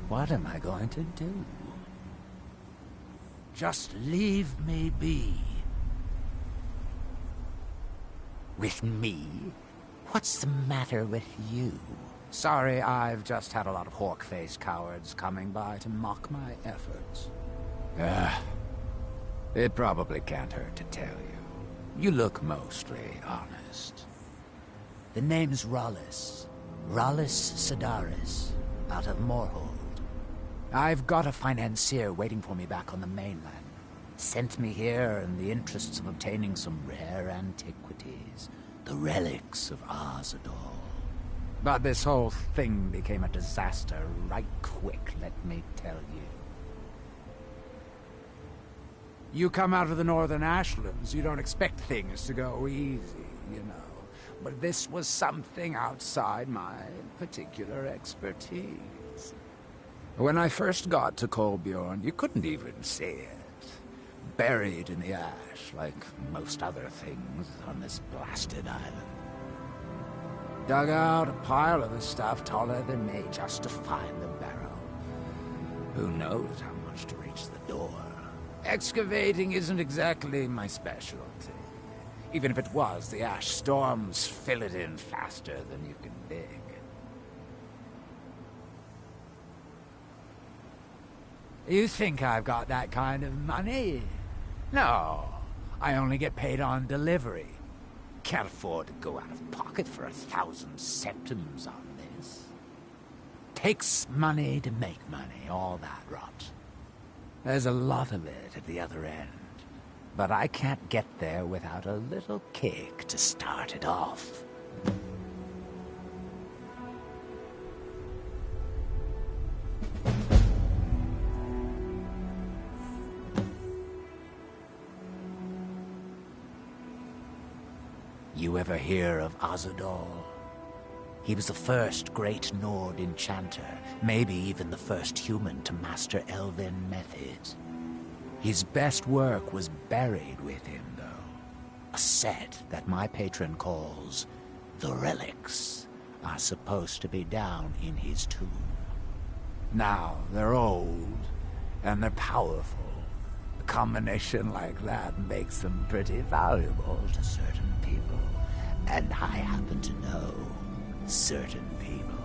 What am I going to do? Just leave me be. With me? What's the matter with you? Sorry, I've just had a lot of hawk-faced cowards coming by to mock my efforts. It probably can't hurt to tell you. You look mostly honest. The name's Rollis. Rollis Sedaris, out of Moorhold. I've got a financier waiting for me back on the mainland. Sent me here in the interests of obtaining some rare antiquities. The relics of Arzador. But this whole thing became a disaster right quick, let me tell you. You come out of the northern ashlands, you don't expect things to go easy, you know. But this was something outside my particular expertise. When I first got to Kolbjorn, you couldn't even see it. Buried in the ash, like most other things on this blasted island. Dug out a pile of the stuff taller than me just to find the barrel. Who knows how much to reach the door? Excavating isn't exactly my specialty. Even if it was, the ash storms fill it in faster than you can dig. You think I've got that kind of money? No, I only get paid on delivery. Can't afford to go out of pocket for 1,000 septims on this. Takes money to make money, all that rot. There's a lot of it at the other end. But I can't get there without a little kick to start it off. You ever hear of Arzador? He was the first great Nord enchanter, maybe even the first human to master elven methods. His best work was buried with him, though. A set that my patron calls the relics are supposed to be down in his tomb. Now, they're old, and they're powerful. A combination like that makes them pretty valuable to certain people. And I happen to know certain people.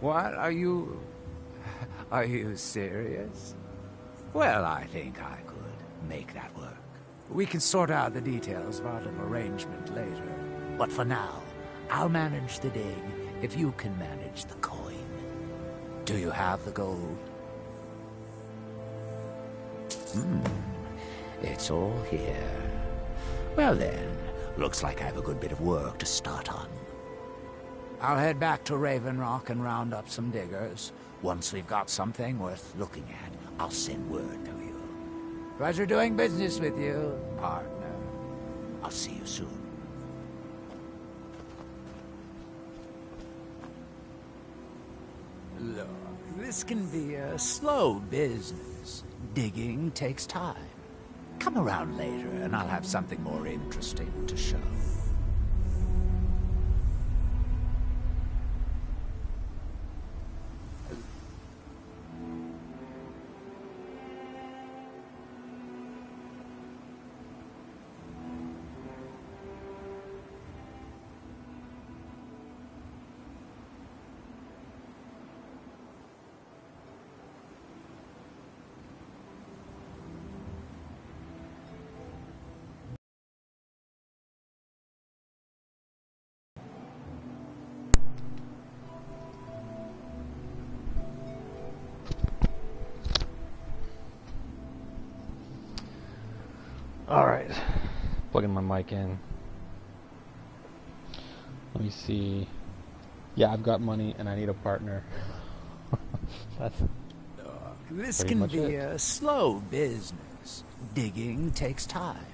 What? Are you serious? Well, I think I could make that work. We can sort out the details of our little arrangement later. But for now, I'll manage the dig if you can manage the coin. Do you have the gold? It's all here. Well then, looks like I have a good bit of work to start on. I'll head back to Raven Rock and round up some diggers. Once we've got something worth looking at, I'll send word to you. Pleasure doing business with you, partner. I'll see you soon. Look, this can be a slow business. Digging takes time. Come around later and I'll have something more interesting to show. Alright, plugging my mic in. Let me see. Yeah, I've got money and I need a partner. That's this can be a slow business. Digging takes time.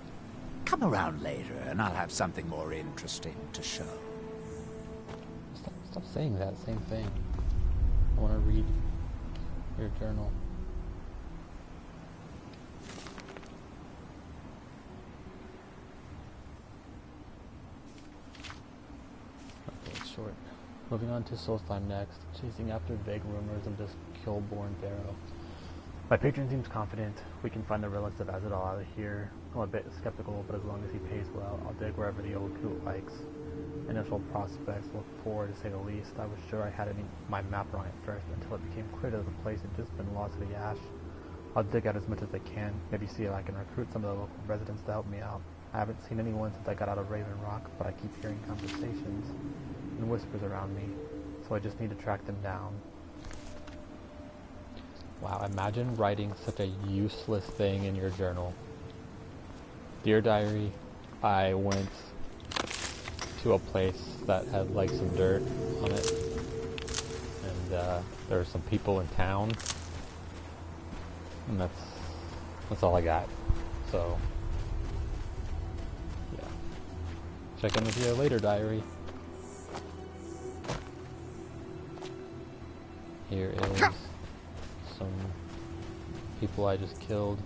Come around later and I'll have something more interesting to show. Stop saying that same thing. I want to read your journal. Moving on to Solstheim next, chasing after vague rumors of this kill-born pharaoh. My patron seems confident we can find the relics of Azadal out of here. I'm a bit skeptical, but as long as he pays well, I'll dig wherever the old coot likes. Initial prospects look poor, to say the least. I was sure I had my map wrong at first, until it became clear that the place had just been lost to the ash. I'll dig out as much as I can, maybe see if I can recruit some of the local residents to help me out. I haven't seen anyone since I got out of Raven Rock, but I keep hearing conversations and whispers around me, so I just need to track them down. Wow, imagine writing such a useless thing in your journal. Dear Diary, I went to a place that had like some dirt on it, and there were some people in town, and that's all I got. So yeah, check in with you later, Diary. Here is some people I just killed.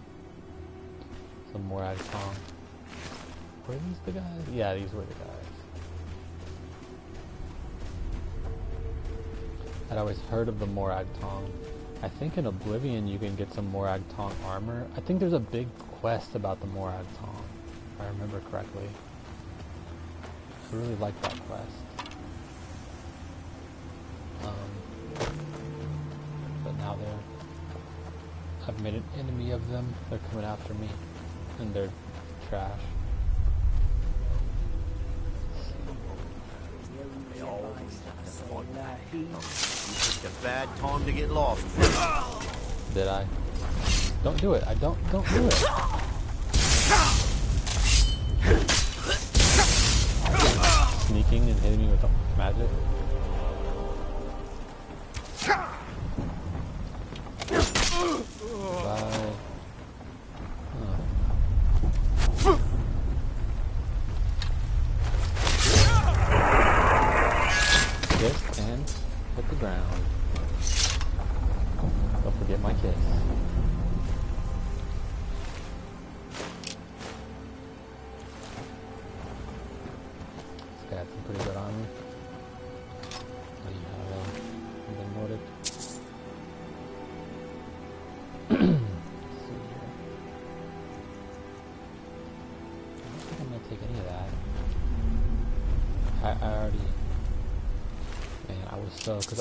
Some more Agtong. Were these the guys? Yeah, these were the guys. I'd always heard of the Morag Tong. I think in Oblivion you can get some Morag Tong armor. I think there's a big quest about the Morag Tong, if I remember correctly. I really like that quest. But now I've made an enemy of them. They're coming after me, and they're trash. You picked a bad time to get lost. Did I? Don't do it. Don't do it. Sneaking and hitting me with the magic. Bye. Kiss and hit the ground. Don't forget my kiss. This guy had some pretty good armor. Oh, you have the Nordic. Let's see here. I don't think I'm gonna take any of that. I already. Man, I was so, because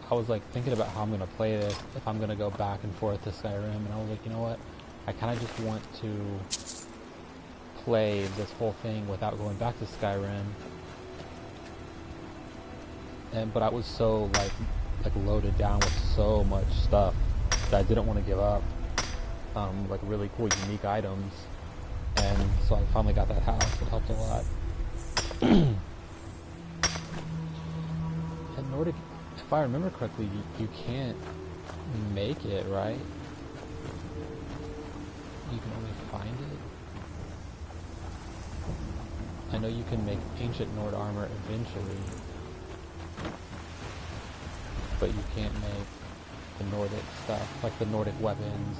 I was like thinking about how I'm going to play this, if I'm going to go back and forth to Skyrim, and I was like, you know what, I kind of just want to play this whole thing without going back to Skyrim, but I was so like loaded down with so much stuff that I didn't want to give up, like really cool unique items, and so I finally got that house. It helped a lot. Nordic, if I remember correctly, you can't make it, right? You can only find it. I know you can make ancient Nord armor eventually, but you can't make the Nordic stuff, like the Nordic weapons.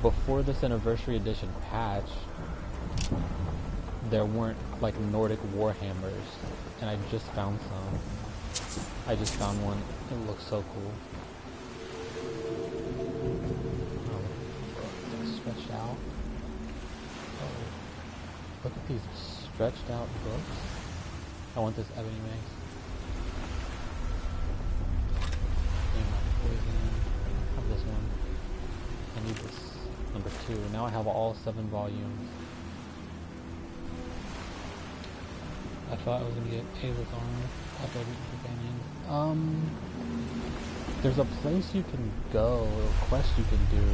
Before this Anniversary Edition patch, there weren't like Nordic warhammers, and I just found some. I just found one. It looks so cool. They're stretched out. Oh, look at these stretched out books. I want this ebony mace. Poison. I have this one. I need this number 2. Now I have all 7 volumes. I thought I was going to get Ayla's armor after I beat the companion. There's a place you can go, or a quest you can do,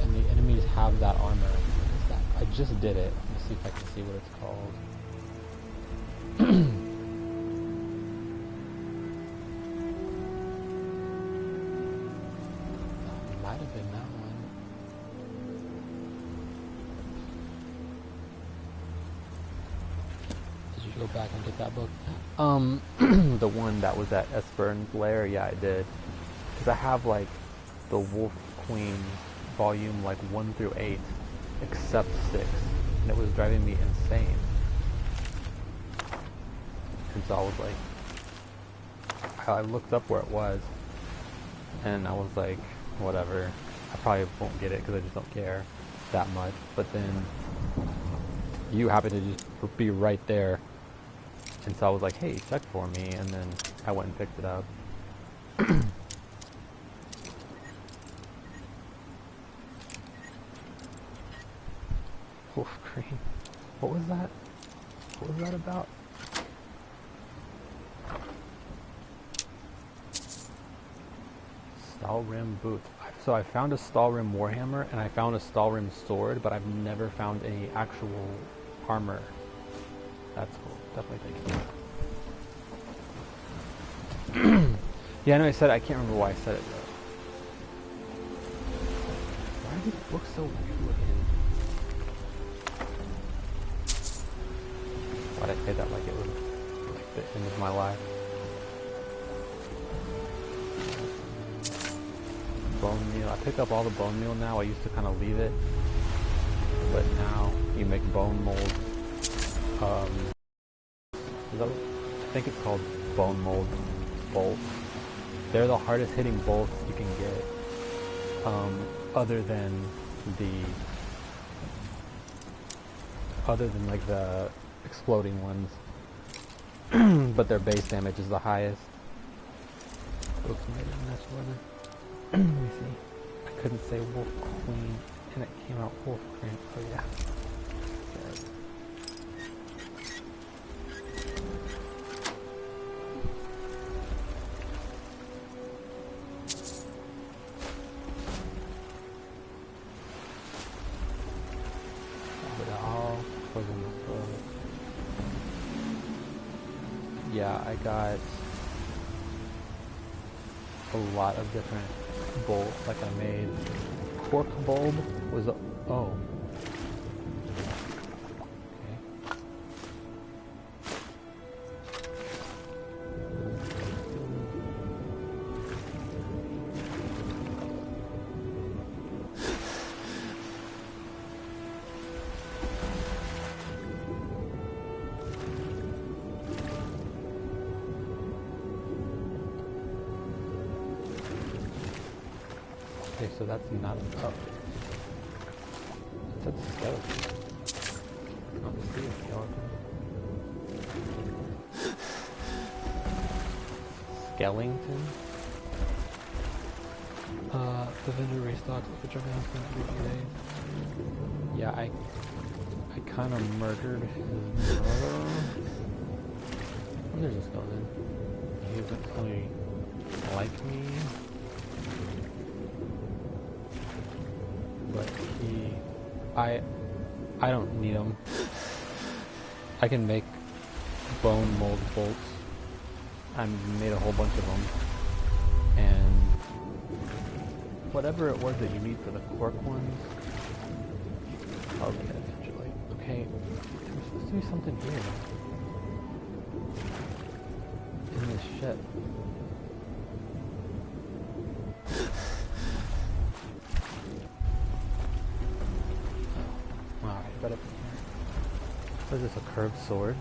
and the enemies have that armor. What is that? I just did it. Let's see if I can see what it's called. Might have been that one. Go back and get that book. The one that was at Espern's Lair, yeah, I did. Because I have like the Wolf Queen volume like 1 through 8, except 6, and it was driving me insane. And so I was like, I looked up where it was, and I was like, whatever, I probably won't get it because I just don't care that much. But then you happen to just be right there, and so I was like, hey, check for me, and then I went and picked it up. Wolf cream. What was that? What was that about? Stalrim boot. So I found a Stalrim warhammer and I found a Stalrim sword, but I've never found any actual armor. That's cool. Definitely thinking that. Yeah, I know I said it. I can't remember why I said it though. Why are these books so weird looking? Why'd I say that like it was like the end of my life? Bone meal. I picked up all the bone meal now. I used to kind of leave it, but now you make bone mold. I think it's called bone mold bolts. They're the hardest hitting bolts you can get, other than like the exploding ones. But their base damage is the highest. Oops, made it in this weather. Let me see. I couldn't say wolf queen, and it came out wolf cream. Oh yeah. Yeah, I got a lot of different bolts. Like I made cork bulb was a, oh. Okay, so that's not a cup. That's a skeleton. Not a sea skeleton. Skellington? The vendor restocks the jumping house every few days. Yeah, I kind of murdered his mother. There's a skeleton. He doesn't really like me. But I don't need them. I can make bone mold bolts. I made a whole bunch of them, and whatever it was that you need for the cork ones, I'll get eventually. Okay, there's supposed to be something here in this ship. What is this, a curved sword?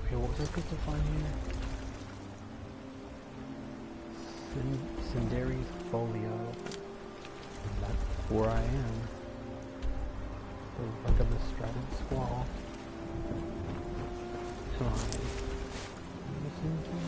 What was I supposed to find here? Cindery's folio. That's where I am. The wreck of the Stratton Squall. Am I listening to me?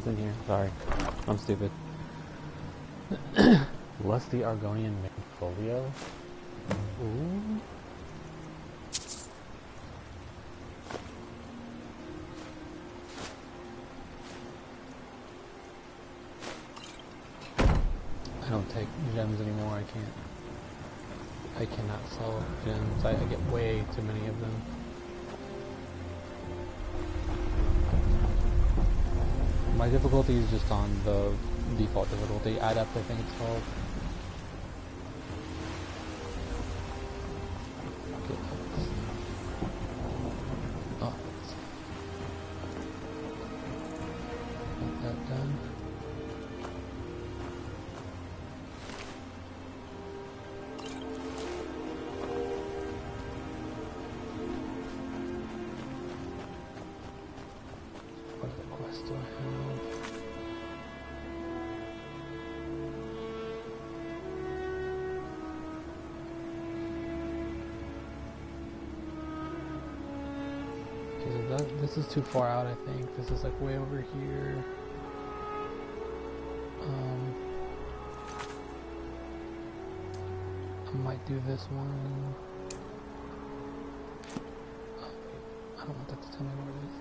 it's in here. Sorry. I'm stupid. Lusty Argonian Folio. Ooh. I don't take gems anymore. I cannot sell gems. I get way too many of them. My difficulty is just on the default difficulty. Adept, I think it's called. Okay. Oh. Get that done. What other quest do I have? This is too far out, I think. This is like way over here. I might do this one. I don't want that to tell me where it is.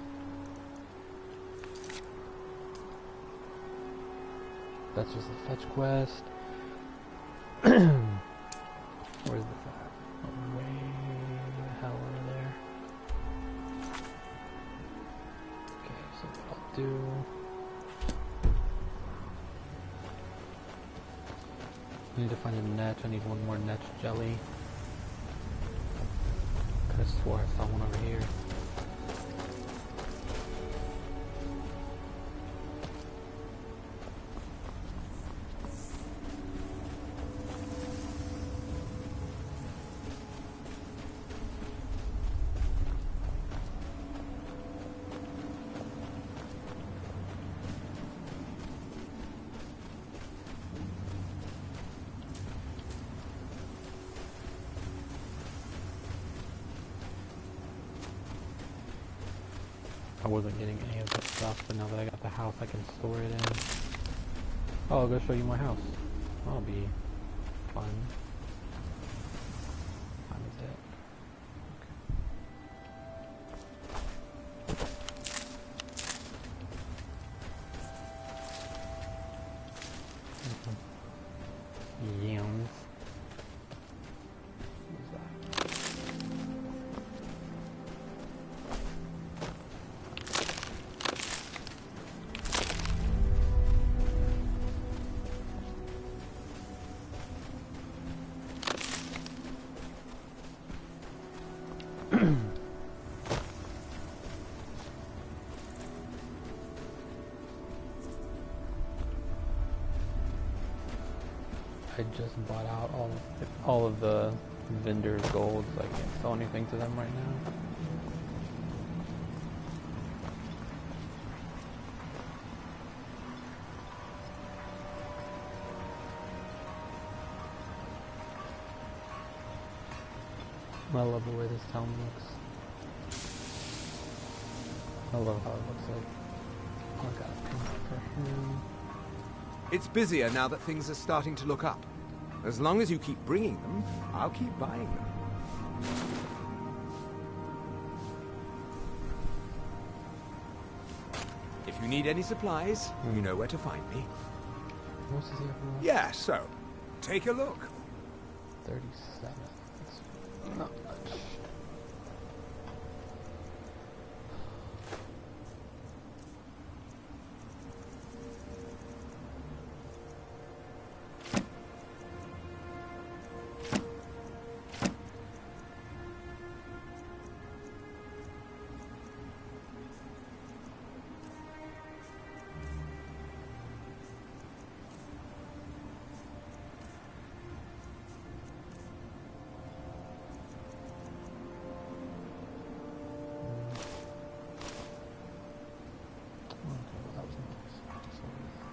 That's just a fetch quest. Where is this at? Oh, way the hell over there. Okay, so what I'll do... I need to find a net. I need one more net jelly. Could have swore I saw one over here. I wasn't getting any of this stuff, but now that I got the house, I can store it in. Oh, I'll go show you my house. That'll be fun. What time is it? Okay. Yams. What is that? I just bought out all of the vendors' golds. I can't sell anything to them right now. I love the way this town looks. I love how it looks like. Oh, I got a pin for him. It's busier now that things are starting to look up. As long as you keep bringing them, I'll keep buying them. If you need any supplies, you know where to find me. What's this here for? Yeah, so, take a look. 37. That's not much.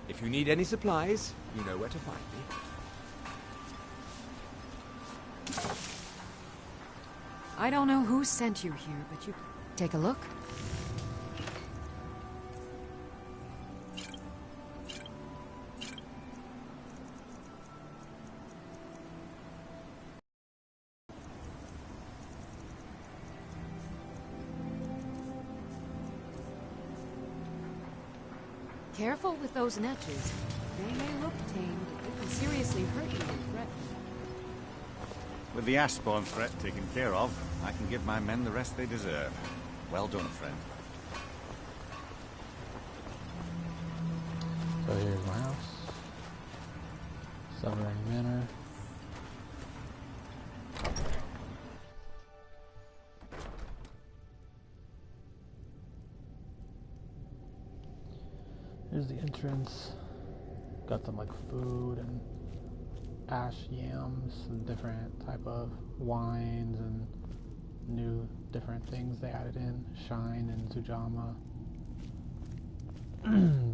If you need any supplies, you know where to find me. I don't know who sent you here, but you... Take a look. Careful with those netches. They may look tame, but they can seriously hurt you when threatened. With the Ashbourne threat taken care of, I can give my men the rest they deserve. Well done, friend. So here's my house. Severing Manor. Here's the entrance. Got some like food and ash yams and different type of wines and new different things they added in. Shine and Sujama.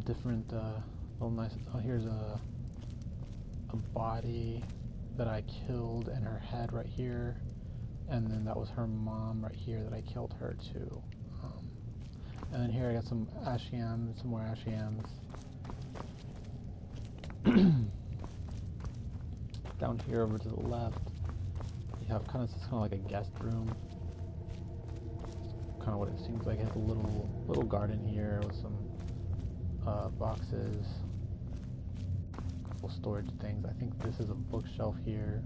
Different little nice. Oh, here's a body that I killed and her head right here, and then that was her mom right here that I killed her too. And then here I got some ash yams, some more ash yams. Down here over to the left, you have kind of like a guest room. Kind of what it seems like. It has a little garden here with some boxes, a couple storage things. I think this is a bookshelf here,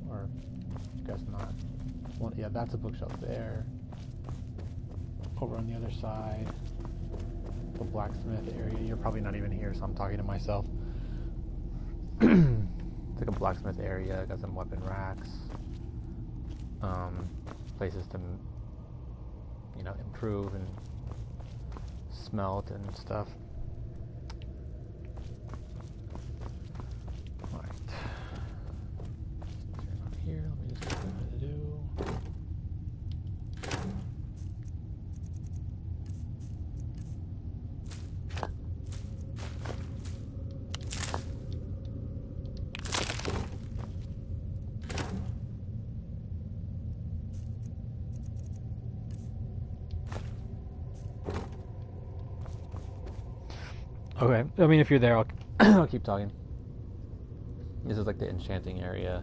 or I guess not. Well, yeah, that's a bookshelf there. Over on the other side, the blacksmith area. You're probably not even here, so I'm talking to myself. It's like a blacksmith area. Got some weapon racks, places to, you know, improve and smelt and stuff. All right. Turn on here. Let me just get what to do. Okay, I mean, if you're there, I'll keep talking. This is like the enchanting area.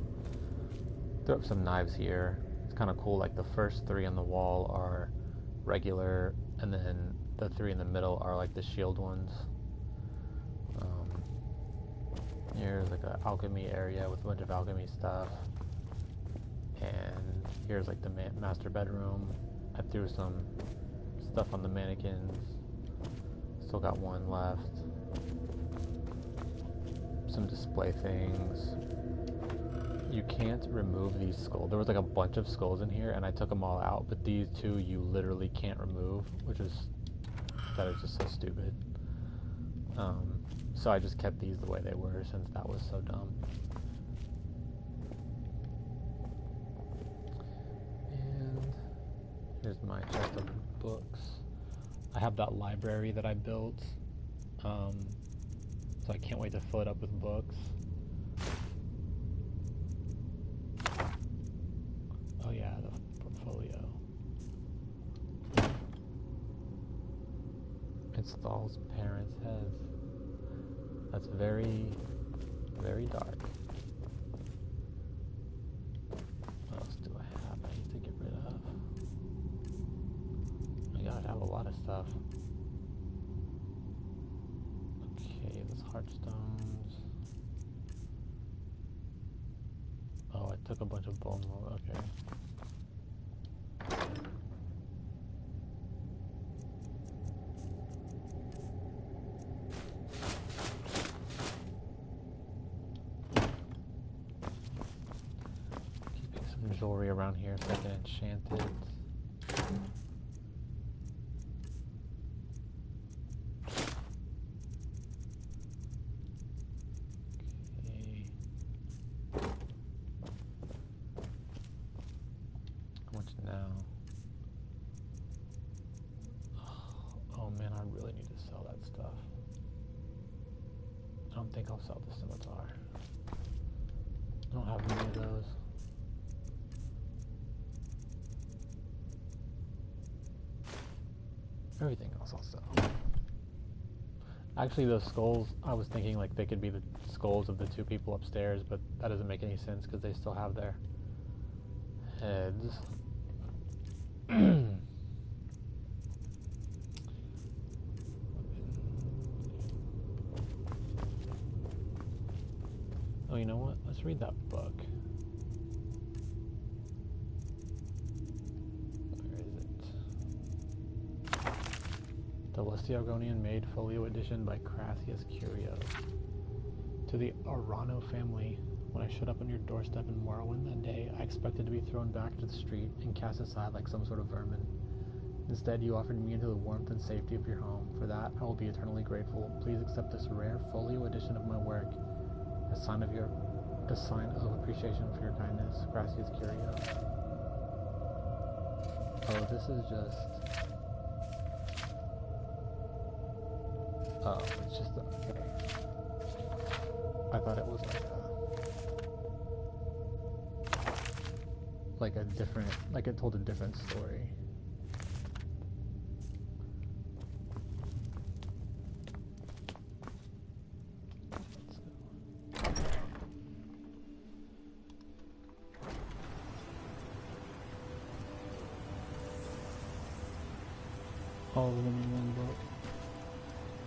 Throw up some knives here. It's kind of cool, like the first three on the wall are regular, and then the three in the middle are like the shield ones. Here's like an alchemy area with a bunch of alchemy stuff. And here's like the master bedroom. I threw some stuff on the mannequins. Still got one left. Some display things. You can't remove these skulls. There was like a bunch of skulls in here and I took them all out, but these two you literally can't remove, that is just so stupid. So I just kept these the way they were since that was so dumb. And here's my chest of books. I have that library that I built, so I can't wait to fill it up with books. Oh yeah, the portfolio. It's Thal's parents' heads. That's very, very dark. What else do I have I need to get rid of? My god, I have a lot of stuff. Okay, there's heartstones. Oh, I took a bunch of bone meal, okay. Keeping some jewelry around here so I can enchant it. I don't think I'll sell the scimitar. I don't have many of those. Everything else I'll sell. Actually, those skulls, I was thinking like they could be the skulls of the two people upstairs, but that doesn't make any sense because they still have their heads. Oh, you know what? Let's read that book. Where is it? The Lestiogonian Made Folio Edition by Crassius Curio. To the Arano family, when I showed up on your doorstep in Morrowind that day, I expected to be thrown back to the street and cast aside like some sort of vermin. Instead, you offered me into the warmth and safety of your home. For that, I will be eternally grateful. Please accept this rare folio edition of my work, a sign of appreciation for your kindness, Crassius Curio. Oh, this is just... Oh, it's just... Okay. I thought it was like a different... Like it told a different story. All of them in one book.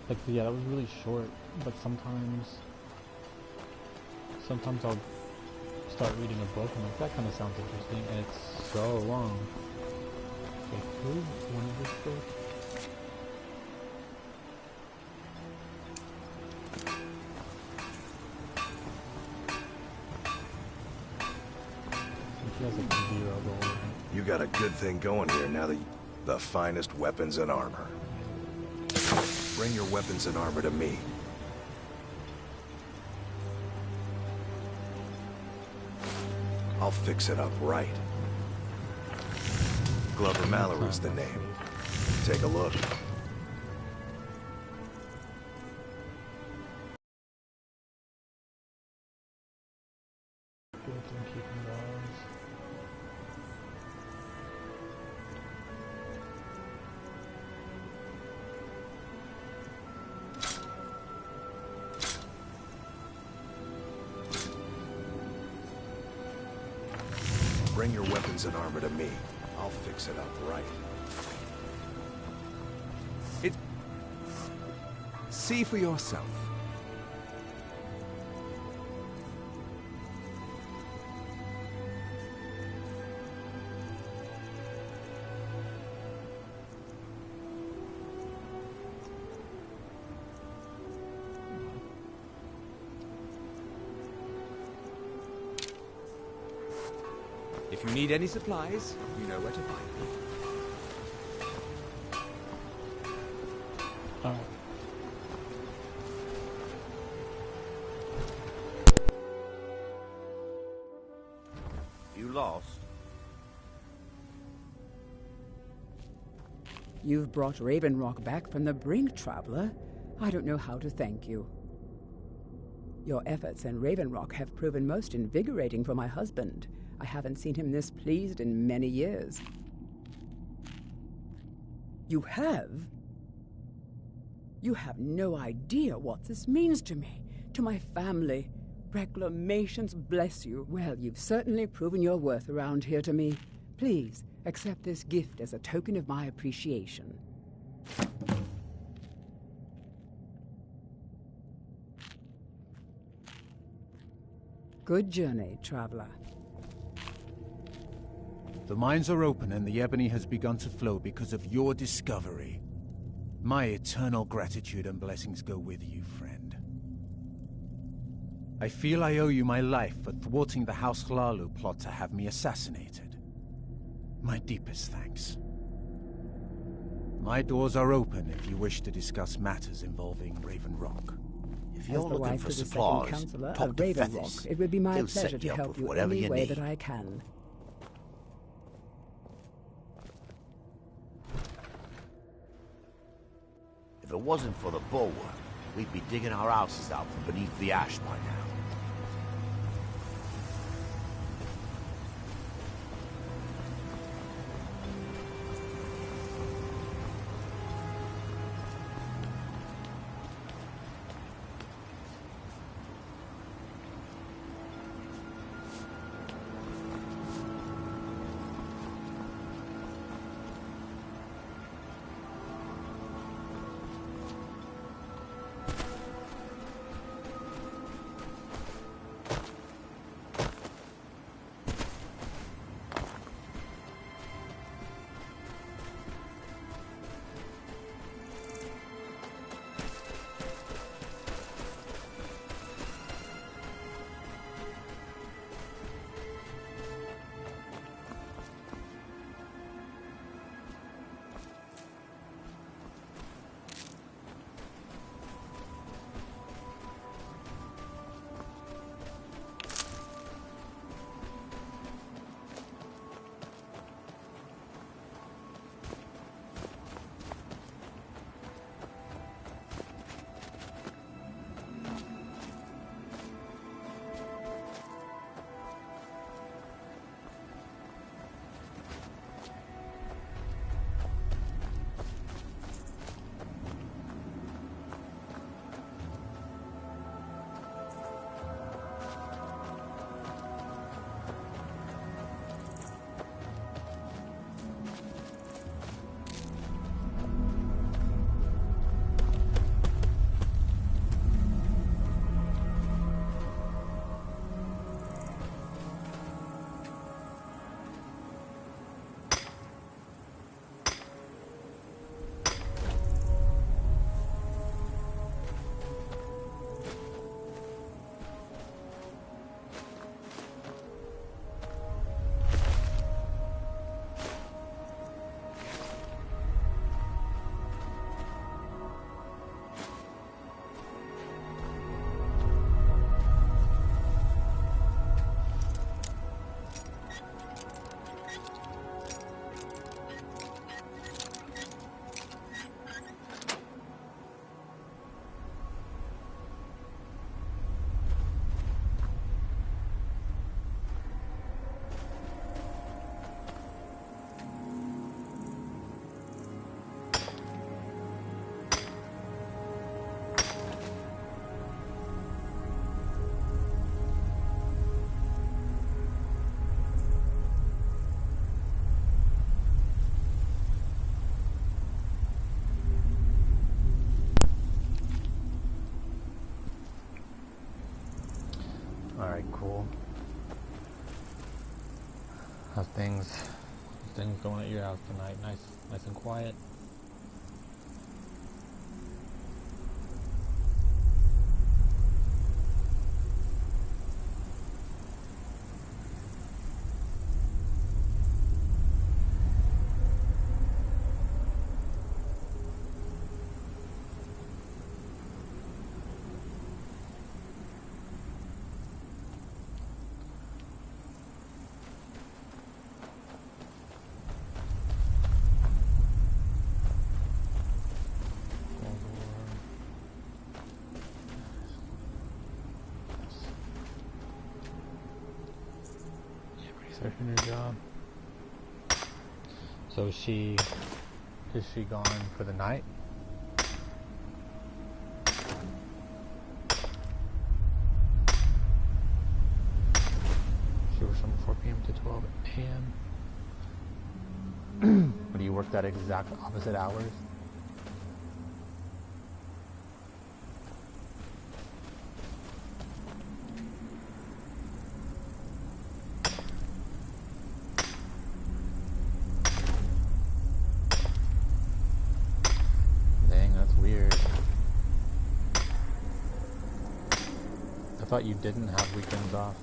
Like, yeah, that was really short, but sometimes I'll start reading a book and like, that kind of sounds interesting, and it's so long. Okay, who wanted this book? He has like 0 gold. You got a good thing going here now that the finest weapons and armor. Bring your weapons and armor to me. I'll fix it up right. Glover Mallory's the name. Take a look. Bring your weapons and armor to me. I'll fix it up right. See for yourself. If you need any supplies, you know where to find them. Alright. You lost? You've brought Ravenrock back from the brink, traveler. I don't know how to thank you. Your efforts in Ravenrock have proven most invigorating for my husband. I haven't seen him this pleased in many years. You have? You have no idea what this means to me, to my family. Reclamations bless you. Well, you've certainly proven your worth around here to me. Please, accept this gift as a token of my appreciation. Good journey, traveler. The mines are open and the ebony has begun to flow because of your discovery. My eternal gratitude and blessings go with you, friend. I feel I owe you my life for thwarting the House Hlalu plot to have me assassinated. My deepest thanks. My doors are open if you wish to discuss matters involving Ravenrock. If you're As the looking wife for of the second supplies, counselor talk of to Ravenrock, Feathers. it would be my He'll set pleasure to up help with you whatever any you way need. that I can. If it wasn't for the bulwark, we'd be digging our houses out from beneath the ash by now. Alright, cool. How's things going at your house tonight? Nice and quiet? Searching her job. So is she gone for the night? She works from 4 p.m. to 12 a.m. But do you work that exact opposite hours? I thought you didn't have weekends off.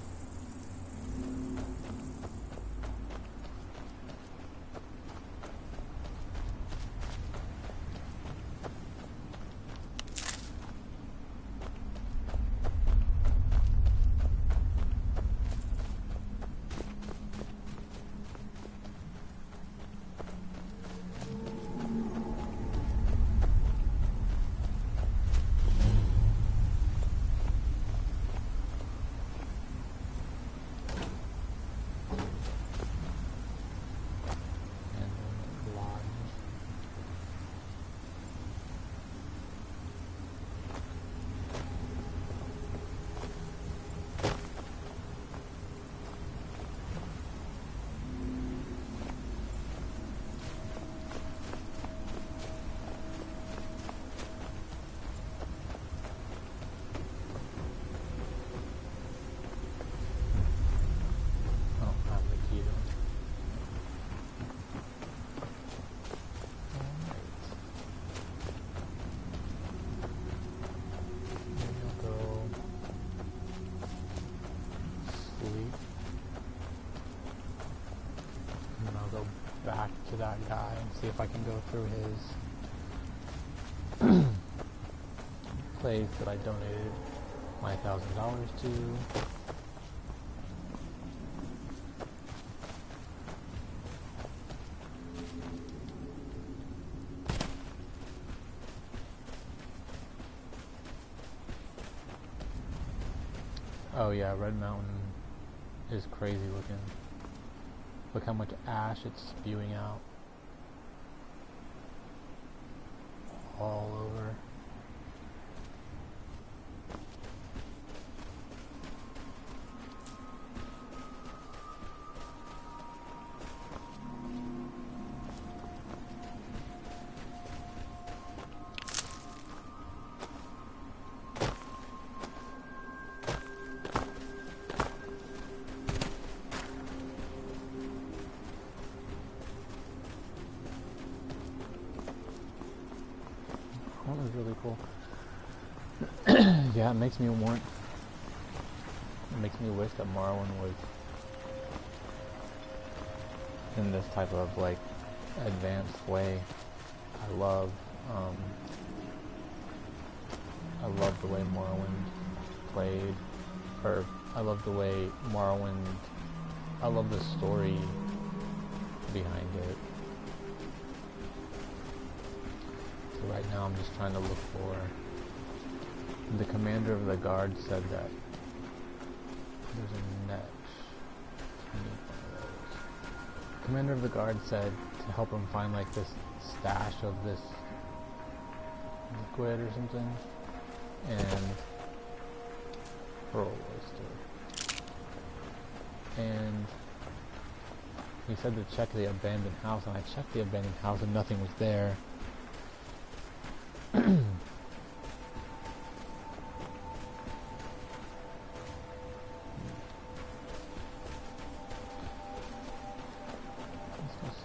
To that guy and see if I can go through his place that I donated my $1,000 to. Oh yeah, Red Mountain is crazy looking. Look how much ash it's spewing out. All over. That was really cool. Yeah, it makes me wish that Morrowind was in this type of like advanced way. I love the way Morrowind played, or I love the way Morrowind, I love the story behind it. So right now I'm just trying to look for, the commander of the guard said that there's a net. I need one of those. Commander of the guard said to help him find like this stash of this liquid or something, and pearl oyster. And he said to check the abandoned house, and I checked the abandoned house and nothing was there.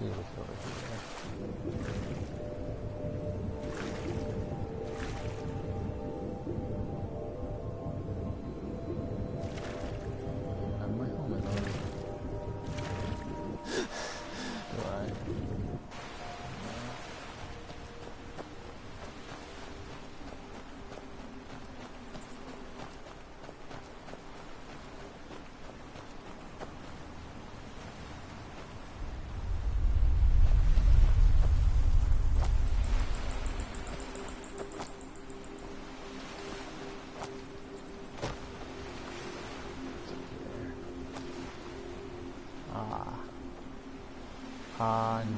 see what's over here. And my helmet on. Do I?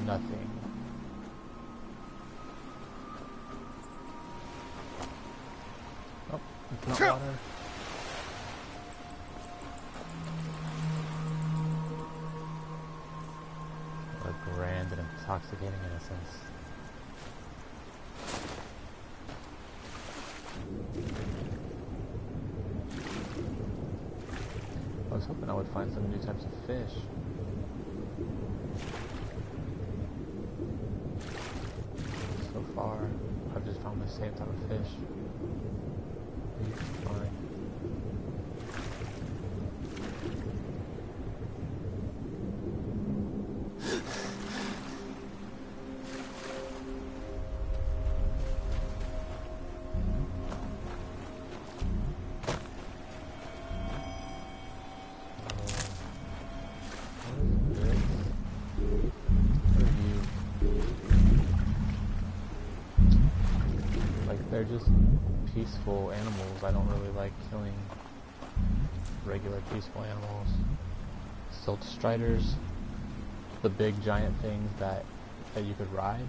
Nothing. Oh, it's not water. A grand and intoxicating innocence. I was hoping I would find some new types of fish. So far, I've just found the same type of fish. It's fine. They're just peaceful animals. I don't really like killing regular peaceful animals. Solstheimers, the big giant things that you could ride.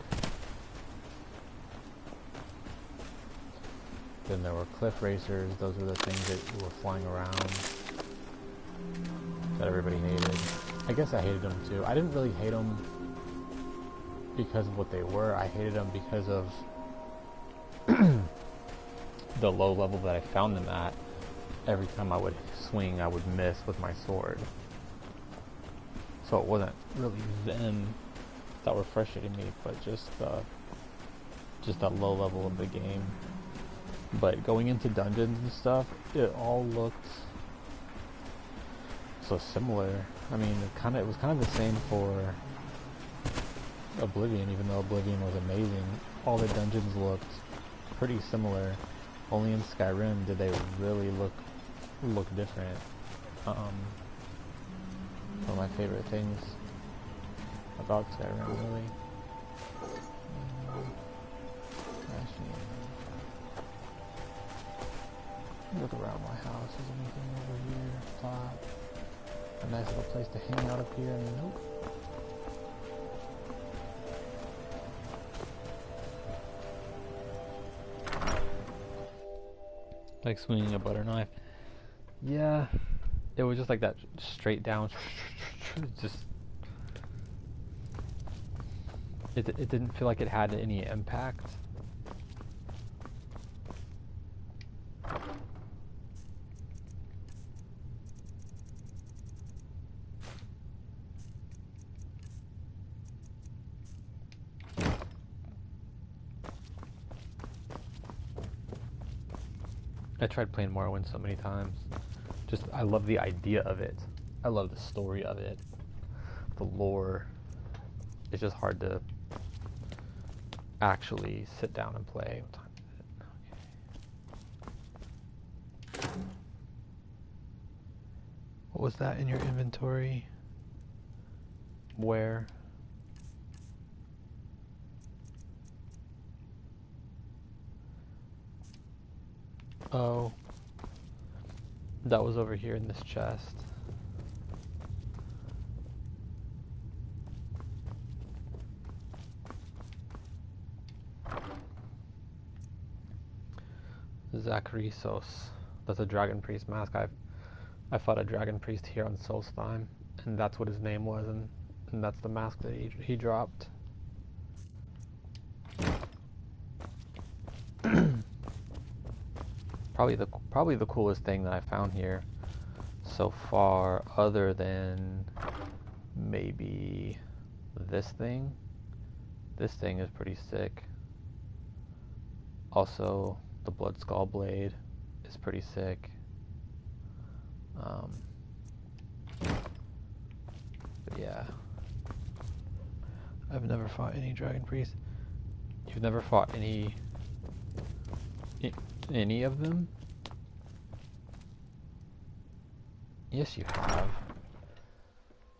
Then there were cliff racers. Those were the things that were flying around that everybody hated. I guess I hated them too. I didn't really hate them because of what they were. I hated them because of the low level that I found them at. Every time I would swing, I would miss with my sword. So it wasn't really them that were frustrating me, but just that low level of the game. But going into dungeons and stuff, it all looked so similar. I mean, it was kind of the same for Oblivion, even though Oblivion was amazing. All the dungeons looked pretty similar. Only in Skyrim did they really look different. One of my favorite things about Skyrim, really. Look around my house. Is anything over here? Top. A nice little place to hang out up here. Nope. Like swinging a butter knife. Yeah, it was just like that, straight down. Just it didn't feel like it had any impact. I tried playing Morrowind so many times. Just, I love the idea of it. I love the story of it. The lore. It's just hard to actually sit down and play. What time is it? Okay. What was that in your inventory? Where? Oh, that was over here in this chest. Zacharisos. That's a dragon priest mask. I fought a dragon priest here on Solstheim, and that's what his name was, and that's the mask that he dropped. Probably the coolest thing that I found here so far, other than maybe this thing is pretty sick. Also, the Blood Skull Blade is pretty sick. But yeah. I've never fought any Dragon Priest. You've never fought any of them? Yes, you have.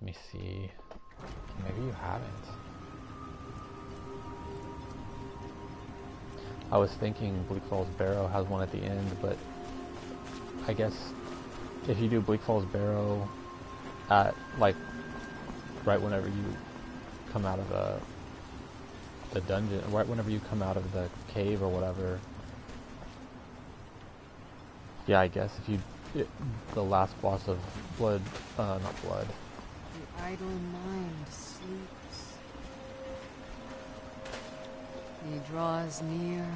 Let me see. Maybe you haven't. I was thinking Bleak Falls Barrow has one at the end, but I guess if you do Bleak Falls Barrow at, like, right whenever you come out of the dungeon, right whenever you come out of the cave or whatever. Yeah, I guess if you, the last boss of Blood, not Blood. The idle mind sleeps. He draws near.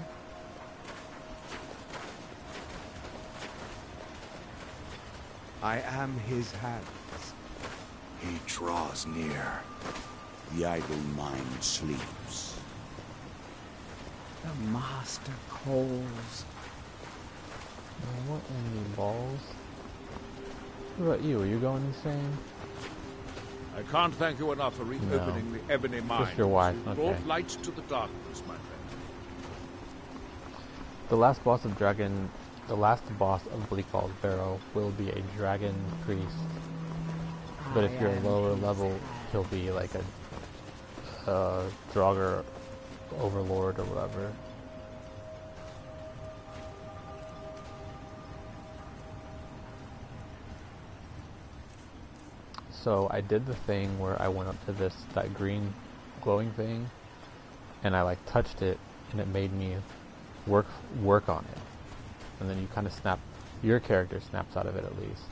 I am his hands. He draws near. The idle mind sleeps. The master calls. I want any balls. What about you? Are you going insane? I can't thank you enough for reopening the ebony mine. Just your wife, You okay. brought light to the darkness, my friend. The last boss of Bleak Falls Barrow will be a dragon priest. But if you're lower level, he'll be like a Draugr overlord or whatever. So I did the thing where I went up to that green glowing thing, and I like touched it, and it made me work on it. And then you kind of your character snaps out of it at least.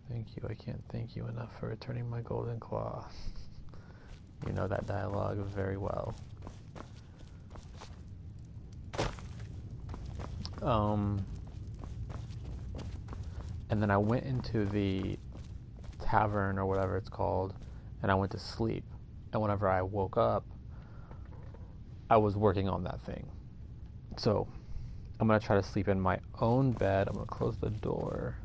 Thank you. I can't thank you enough for returning my golden claw. You know that dialogue very well. And then I went into the tavern or whatever it's called, and I went to sleep. And whenever I woke up, I was working on that thing. So I'm going to try to sleep in my own bed. I'm going to close the door.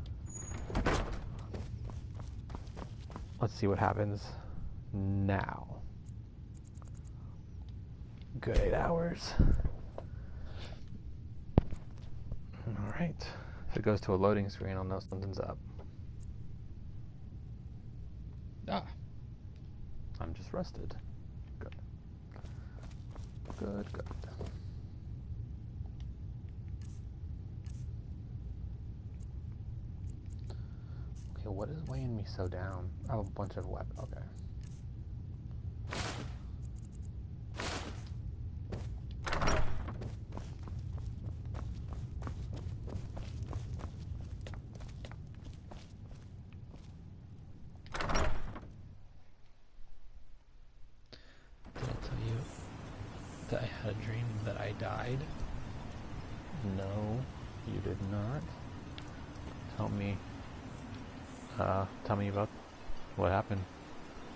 Let's see what happens now. Good 8 hours. Alright. If it goes to a loading screen, I'll know something's up. Ah. I'm just rested. Good. Good. Okay, what is weighing me so down? Oh, a bunch of weapons. Okay. I had a dream that I died? No, you did not. Tell me about what happened.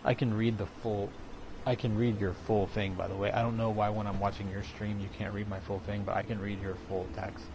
I can read your full thing, by the way. I don't know why when I'm watching your stream you can't read my full thing, but I can read your full text.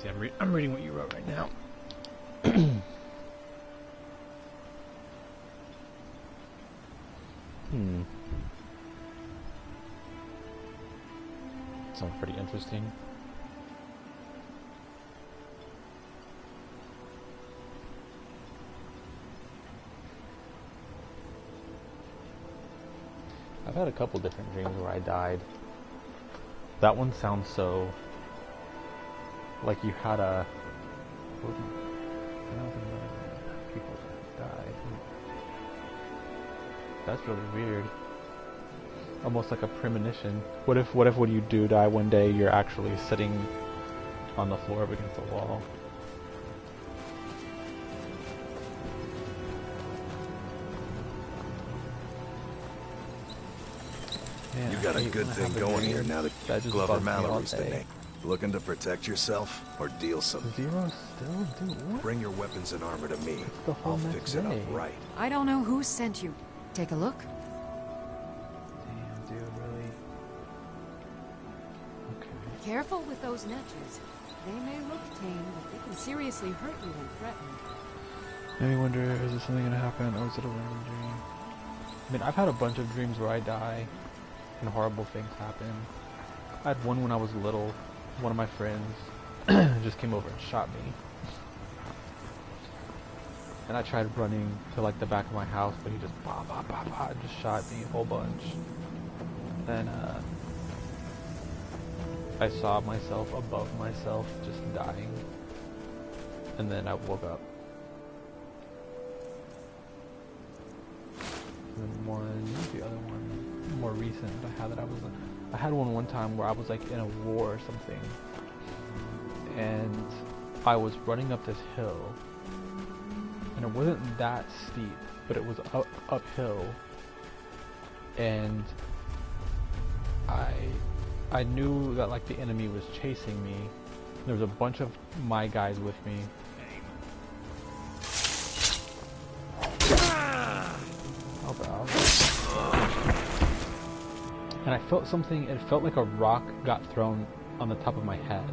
see, I'm reading what you wrote right now. Sounds pretty interesting. I've had a couple different dreams where I died. That one sounds so... like you had a... people died. That's really weird. Almost like a premonition. What if when you do die one day, you're actually sitting on the floor up against the wall? Man, You got a good thing going here now that Glover Mallory's the name. Looking to protect yourself or deal some? Zero still? Do what? Bring your weapons and armor to me. The whole I'll next fix it up day. right. I don't know who sent you. Take a look. Damn, dude, really? Okay. Careful with those netches. They may look tame, but they can seriously hurt you when threatened. Made me wonder, is this something gonna happen, or is it a random dream? I mean, I've had a bunch of dreams where I die, and horrible things happen. I had one when I was little. One of my friends just came over and shot me. And I tried running to like the back of my house, but he just just shot me a whole bunch. Then I saw myself above myself just dying. And then I woke up. And then the other one, more recent, I had one time where I was like in a war or something, and I was running up this hill, and it wasn't that steep, but it was uphill, and I knew that like the enemy was chasing me. There was a bunch of my guys with me. And I felt something, it felt like a rock got thrown on the top of my head.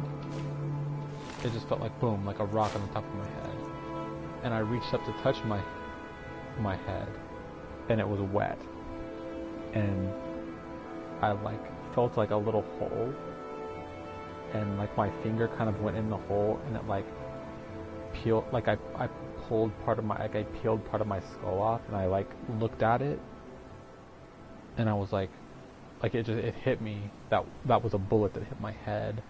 It just felt like boom, like a rock on the top of my head. And I reached up to touch my head, and it was wet. And I like felt like a little hole, and like my finger kind of went in the hole, and it like peeled, like I pulled part of my, like I peeled part of my skull off, and I like looked at it, and I was like it hit me that was a bullet that hit my head,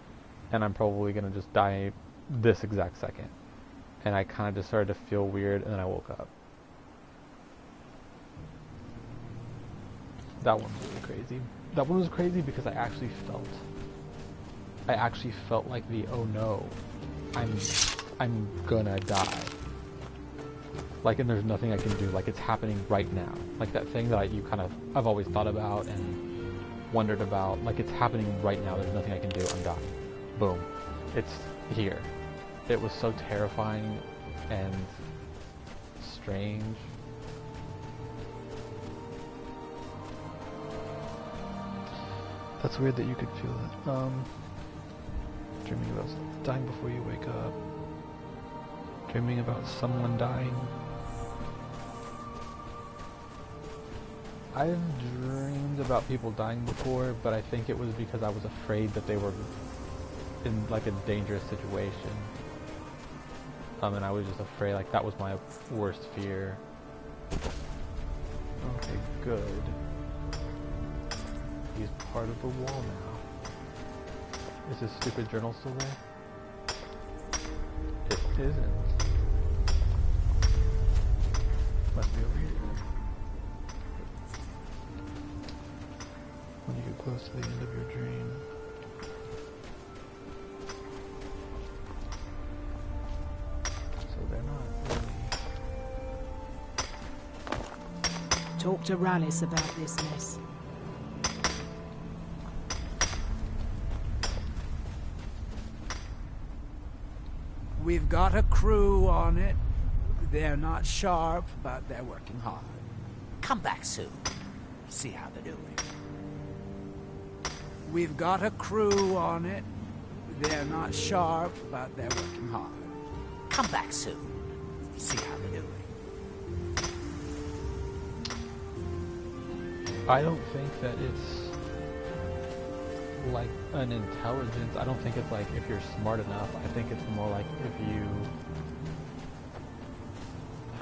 and I'm probably gonna just die this exact second. And I kind of just started to feel weird, and then I woke up. That one was really crazy. That one was crazy because I actually felt like the oh no, I'm gonna die. Like, and there's nothing I can do. Like, it's happening right now. Like that thing that I've always thought about and wondered about. Like, it's happening right now. There's nothing I can do. I'm dying. Boom. It's here. It was so terrifying and strange. That's weird that you could feel that. Dreaming about dying before you wake up. Dreaming about someone dying. I've dreamed about people dying before, but I think it was because I was afraid that they were in like a dangerous situation. And I was just afraid, like that was my worst fear. Okay, good. He's part of the wall now. Is this stupid journal still there? It isn't. Must be over here. When you get close to the end of your dream. So they're not really... Talk to Rallis about this mess. We've got a crew on it. They're not sharp, but they're working hard. Come back soon. See how they're doing. We've got a crew on it. They're not sharp, but they're working hard. Come back soon. See how they're doing. I don't think that it's like an intelligence. I don't think it's like if you're smart enough. I think it's more like if you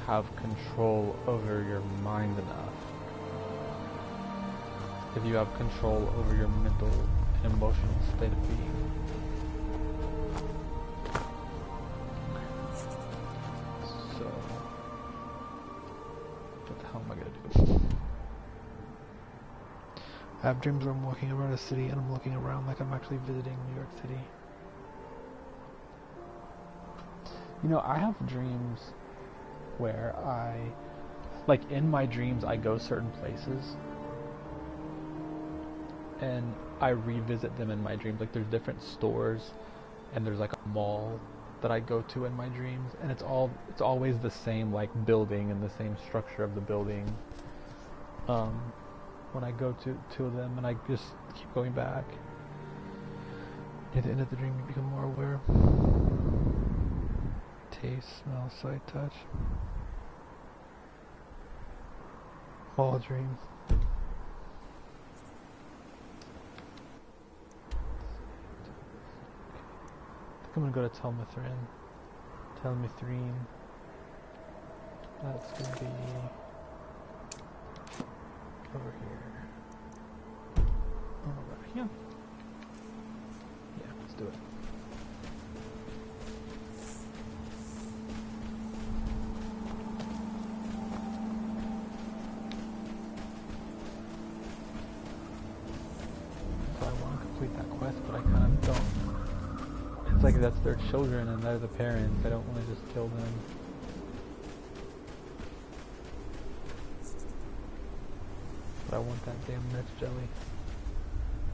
have control over your mind enough. If you have control over your mental and emotional state of being. So, what the hell am I gonna do? I have dreams where I'm walking around a city and I'm looking around like I'm actually visiting New York City. You know, I have dreams where like in my dreams I go certain places and I revisit them in my dreams. Like there's different stores and there's like a mall that I go to in my dreams, and it's always the same like building and the same structure of the building. When I go to them, and I just keep going back. Near the end of the dream, you become more aware. Taste, smell, sight, touch. All dreams. I think I'm gonna go to Telmethrine. That's gonna be over here. Over here. Yeah, let's do it. So I want to complete that quest, but I kind of don't. It's like that's their children and they're the parents. I don't want to just kill them. I want that damn Nurse Jelly.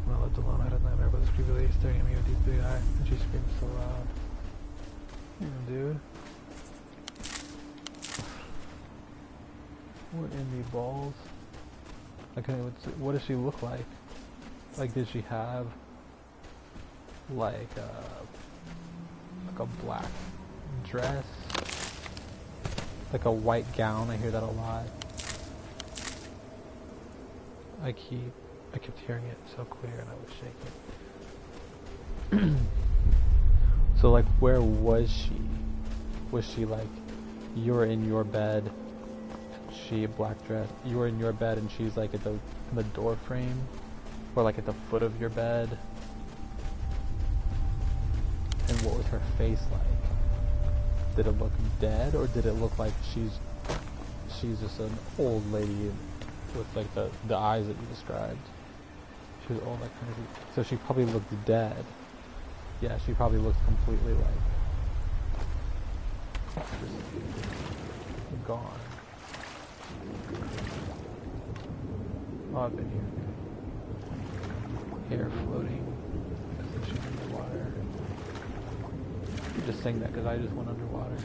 When I lived alone, I had a nightmare about this creepy lady staring at me with deep blue eyes, and she screamed so loud. Damn, dude. What in the balls? Okay, what does she look like? Like, did she have like a black dress? Like a white gown? I hear that a lot. I kept hearing it so clear and I would shake it. So like, where was she? Was she like, you're in your bed, she a black dress, you were in your bed and she's like in the door frame? Or like at the foot of your bed? And what was her face like? Did it look dead, or did it look like she's just an old lady with like the eyes that you described? She was old, like kind of. So she probably looked dead. Yeah, she probably looked completely like just gone. Oh, I've been here. Hair floating. I think she's underwater. You just sing that because I just went underwater.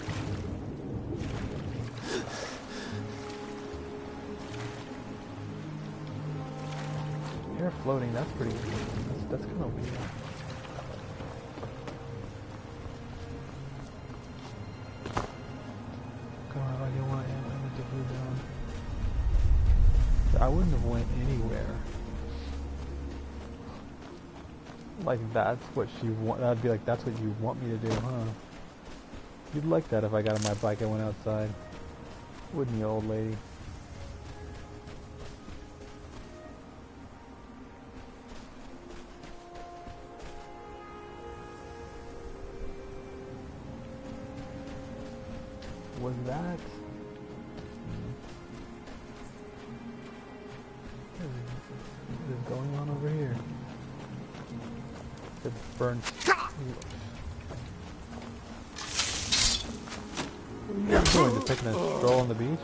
Hair floating, that's pretty weird. That's kind of weird. God, I don't want to end the blue down. I wouldn't have went anywhere. Like that's what she want. That'd be like that's what you want me to do, huh? You'd like that if I got on my bike and went outside, wouldn't you, old lady? Was that? What is going on over here? It burns. What are you guys doing? Just taking a stroll on the beach?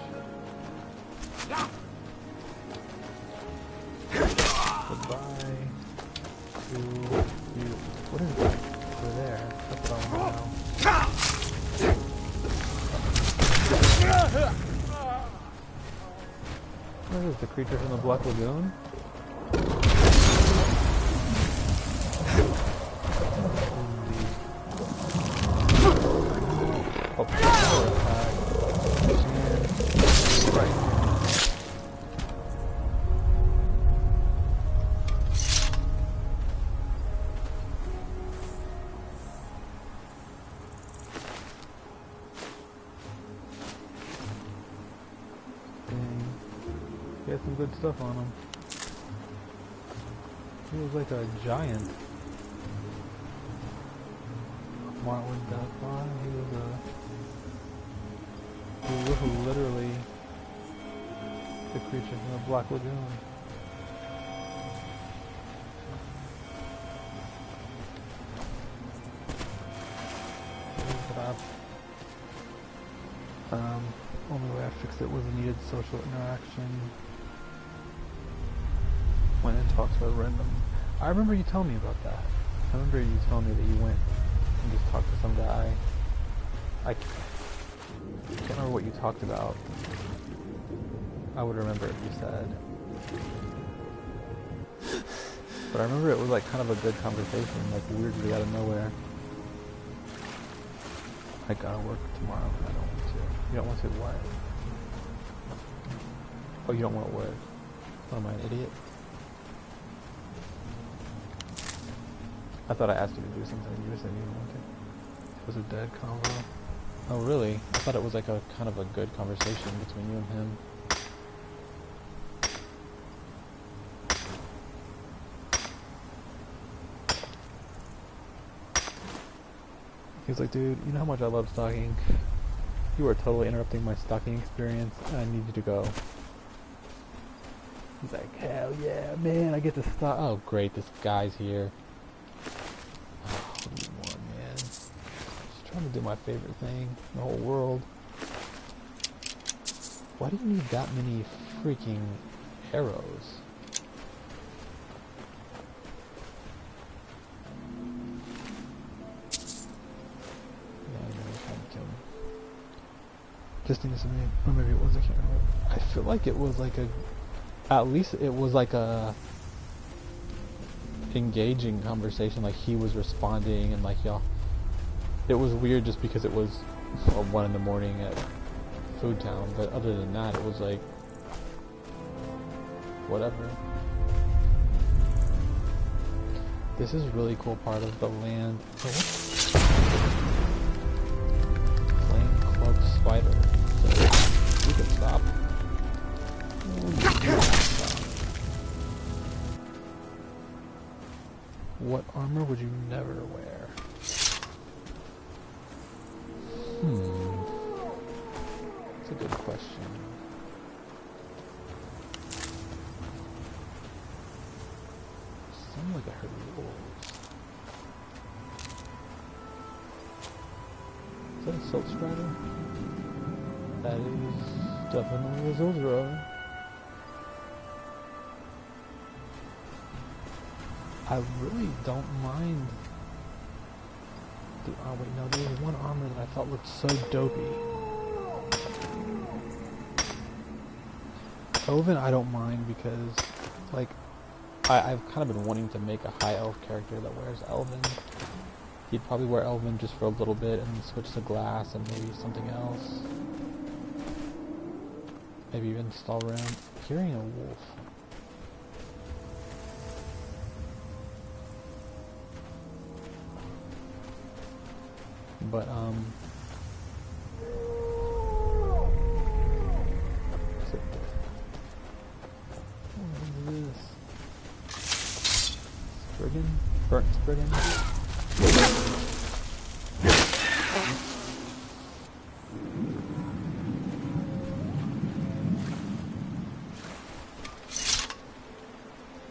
Goodbye to you. What is that over there? That's what I want to know. What is this, the creature from the Black Lagoon? He had some good stuff on him. He was like a giant. Marlin Delphi, he was literally the creature from the Black Lagoon. Only way I fixed it was needed social interaction. Went and talked to a random. I remember you telling me about that. I remember you telling me that you went and just talked to some guy. I can't remember what you talked about. I would remember if you said. But I remember it was like kind of a good conversation, like weirdly out of nowhere. I gotta work tomorrow. I don't want to. You don't want to what? Oh, you don't want to work? What, am I an idiot? I thought I asked you to do something and you said you didn't want to. It was a dead convo. Oh really? I thought it was like a kind of a good conversation between you and him. He was like, dude, you know how much I love stalking? You are totally interrupting my stalking experience, and I need you to go. He's like, hell yeah, man, I get to stalk. Oh, great, this guy's here. Oh, what do you want, man? Just trying to do my favorite thing in the whole world. Why do you need that many freaking arrows? Just innocently, or maybe it was, I can't remember. I feel like it was like at least it was like a engaging conversation, like he was responding and like y'all. It was weird just because it was 1 in the morning at Food Town, but other than that, it was like whatever. This is a really cool part of the land. Flame Club Spider. You can stop. What armor would you never wear? That's a good question. Sound like I heard wolves. Is that a Silt Strider? That is definitely a Zildra. I really don't mind. Oh wait, no, there was one armor that I thought looked so dopey. Elven I don't mind because, like, I've kind of been wanting to make a high elf character that wears Elven. He'd probably wear Elven just for a little bit and then switch to glass and maybe something else. Maybe even Stalrim. Hearing a wolf. But, what is this? Spriggan? Burnt Spriggan?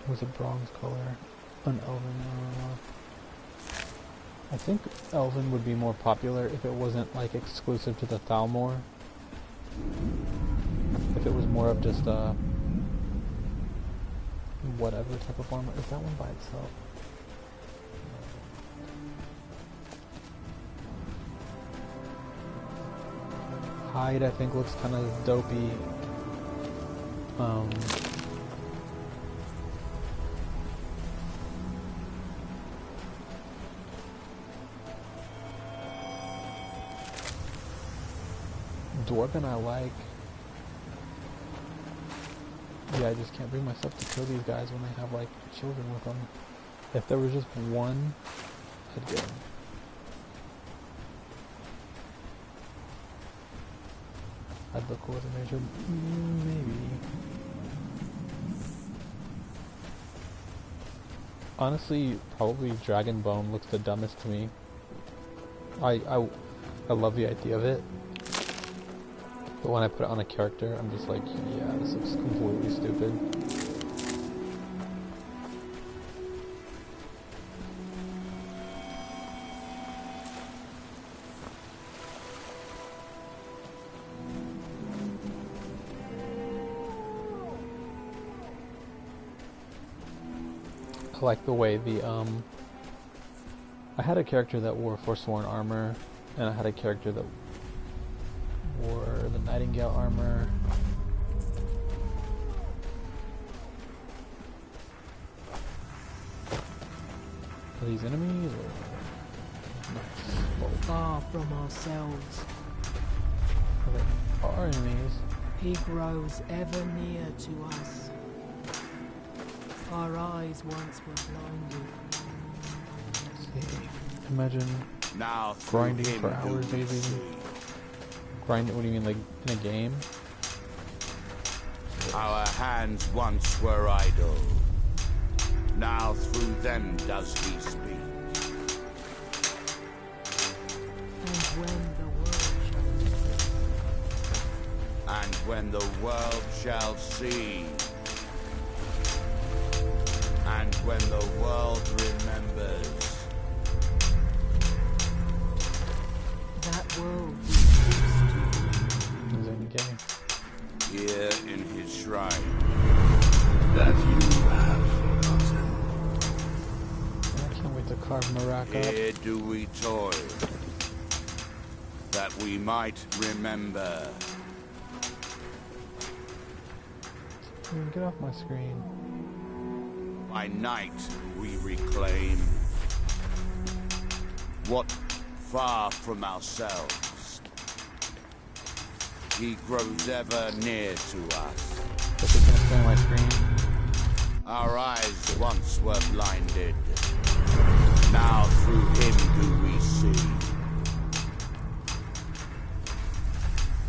It was a bronze color. An Elven, I think Elven would be more popular if it wasn't like exclusive to the Thalmor. If it was more of just a whatever type of armor. Is that one by itself? Hide I think looks kind of dopey. Dwarven I like. Yeah, I just can't bring myself to kill these guys when they have like children with them. If there was just one, I'd get him. I'd look cool as a major, maybe. Honestly, probably Dragon Bone looks the dumbest to me. I love the idea of it, but when I put it on a character, I'm just like, yeah, this looks completely stupid. I like the way the, I had a character that wore Forsworn armor, and I had a character that wore the Nightingale armor. Are these enemies, or? Nice. Far from ourselves. They are enemies. He grows ever near to us. Our eyes once were blinded. Imagine Now grinding for hours, maybe. Grind? What do you mean, like in a game? Our hands once were idle. Now through them does he speak. And when the world shall listen. And when the world shall see. And when the world remembers. That world we used to. Is in the game. Here in his shrine. That you have forgotten. I can't wait to carve Marak up. Here do we toil. That we might remember. Get off my screen. By night we reclaim what far from ourselves. He grows ever near to us. This is gonna stay on my screen. Our eyes once were blinded. Now through him do we see.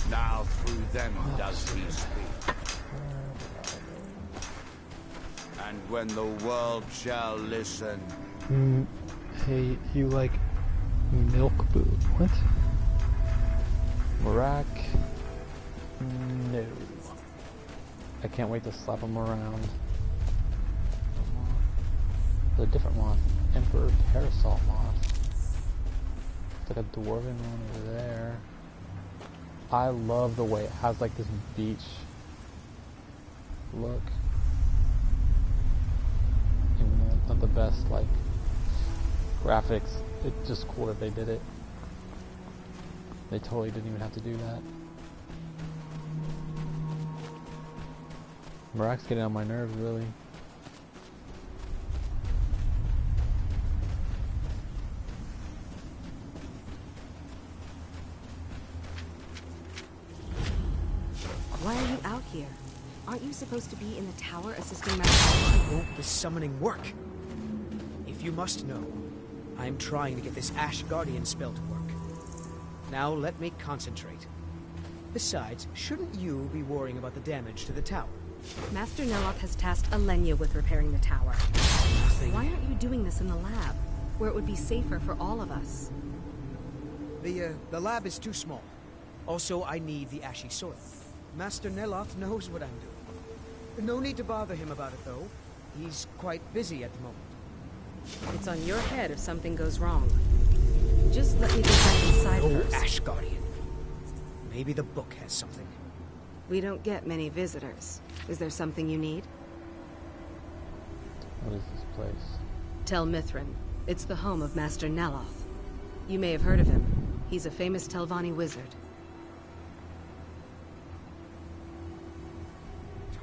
Now through them does he speak. And when the world shall listen. Hey, you like milk boot? What? Marak? No. I can't wait to slap him around. There's a different moth. Emperor Parasol moth. It's like a dwarven one over there. I love the way it has like this beach look. Even though it's not the best like graphics, it's just cool that they did it. They totally didn't even have to do that. Marak's getting on my nerves, really. Why are you out here? Aren't you supposed to be in the tower assisting Master? Won't the summoning work? If you must know, I'm trying to get this Ash Guardian spell to work. Now let me concentrate. Besides, shouldn't you be worrying about the damage to the tower? Master Neloth has tasked Alenia with repairing the tower. Nothing. Why aren't you doing this in the lab, where it would be safer for all of us? The lab is too small. Also, I need the ashy soil. Master Neloth knows what I'm doing. No need to bother him about it, though. He's quite busy at the moment. It's on your head if something goes wrong. Just let me get back inside first. Ash Guardian. Maybe the book has something. We don't get many visitors. Is there something you need? What is this place? Tel Mithrin. It's the home of Master Neloth. You may have heard of him. He's a famous Telvanni wizard.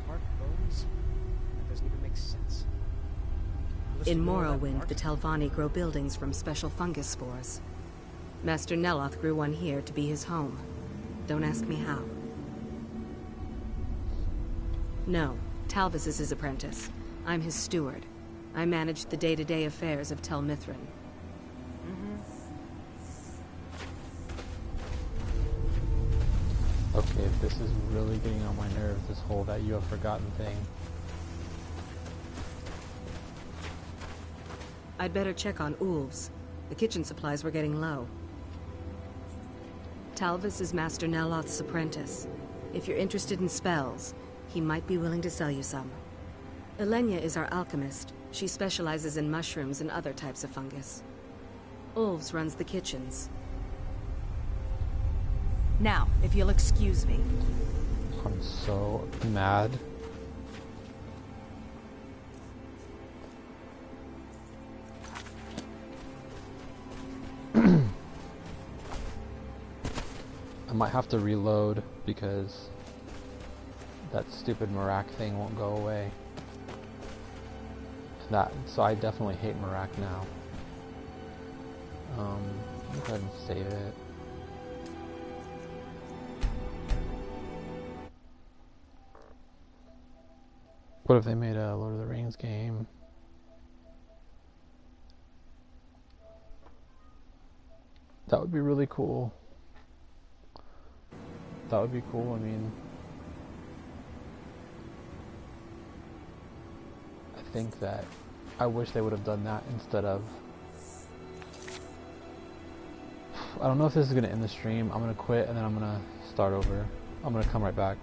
Tart bones? That doesn't even make sense. In Morrowind, the Telvanni grow buildings from special fungus spores. Master Neloth grew one here to be his home. Don't ask me how. No, Talvis is his apprentice. I'm his steward. I manage the day-to-day affairs of Tel Mithrin. Okay, this is really getting on my nerves, this whole that you have forgotten thing. I'd better check on Ulv's. The kitchen supplies were getting low. Talvis is Master Neloth's apprentice. If you're interested in spells, he might be willing to sell you some. Elenya is our alchemist. She specializes in mushrooms and other types of fungus. Ulv's runs the kitchens. Now, if you'll excuse me. I'm so mad. I might have to reload because that stupid Marak thing won't go away. So I definitely hate Marak now. I'll go ahead and save it. What if they made a Lord of the Rings game? That would be really cool. That would be cool. I mean, I think that I wish they would have done that instead of... I don't know if this is going to end the stream. I'm going to quit and then I'm going to start over. I'm going to come right back.